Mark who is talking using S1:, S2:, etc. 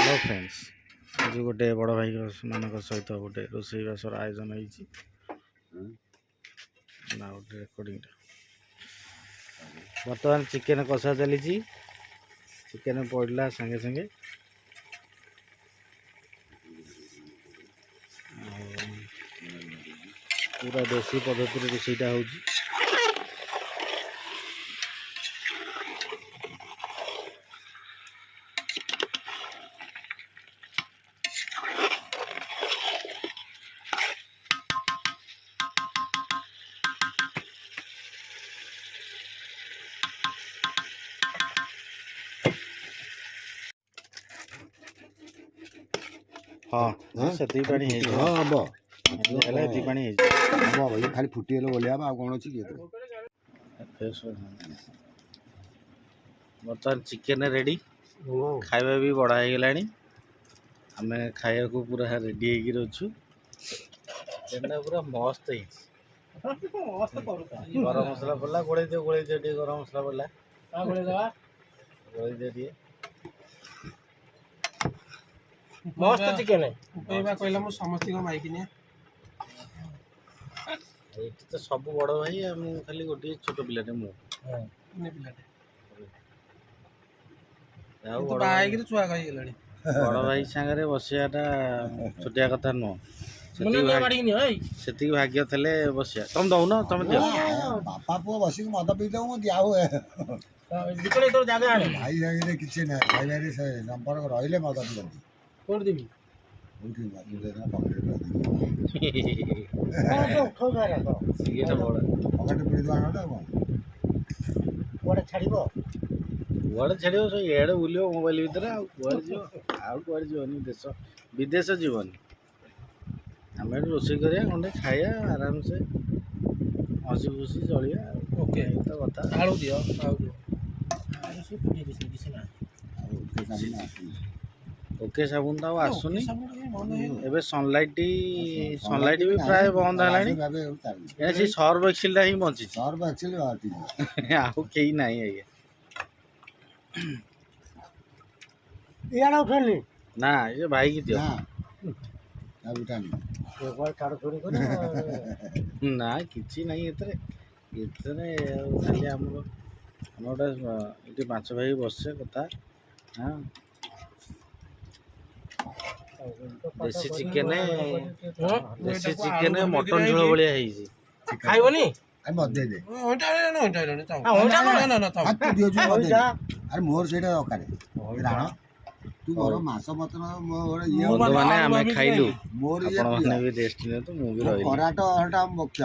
S1: hello friends आज गोटे बड़ भाई मान सहित गोटे रोसईबासर आयोजन होती गोटे रेकर्डिंग बर्तमान चिकेन कषा चली चिकेन पड़ा संगे संगे पूरा देसी पद्धति रोसईटा हो हाँ से पानी
S2: हाँ हम
S1: पानी
S2: हम भाई खाली फुटीगले बोलिया आ कौन अच्छी
S1: बर्तमान चिकेन रेडी खाଇବା भी बड़ा हो गला आम खाया को पूरा रेडी होछु पूरा मस्त गरम मसला पड़ा गोड़े दियो गरम मसला पड़ा गोड़े दिए
S3: मस्त चिकेन कहला मु समस्त माइक ने
S1: ये तो सब बड़ भाई खाली गोटे छोट पिलाटे मु
S3: छुआ कही गलानी
S1: बड़ भाई सांगे बसियाटा छोटिया कथा नुह से भाग्य थे बसिया तुम दौन तुम दियो
S2: बापा पुओ बसिक मद पी दो दिया हुए भाई सागे किसी ना खाइबारे से संपर्क रहिले मद पियंती
S3: कोड देबी
S1: गुआड़े छाड़ एड़े बुल मोबाइल भितर आड़े जीवन देश विदेश जीवन आम रोसे करा खंडे खाया आराम से हसी खुशी चलिया ओके तो कथा
S3: आलू दियो
S1: ओके साबुन तो आसुनी एबे सनलाइट भी प्राय बंद है सर्व एक्सिल ही बची
S2: सर्व एक्चुअली
S1: आउ कई नहीं आज्ञा
S3: इयाडा उठनी
S1: ना ये भाई की दियो ना किछि नहीं एतरे खाली हमर गोटे पांच भाई बसे कथा हाँ देसी चिकेन मटन झोल भाया है
S3: खाइबनी
S2: मदे दे अरे मोर से दरकार तू मोर मास पत्र मोर
S1: बंधु मैंने आम खाइलु
S2: मोर
S1: भी रेस्ट ने तो मुझे
S2: कराटा मुख्य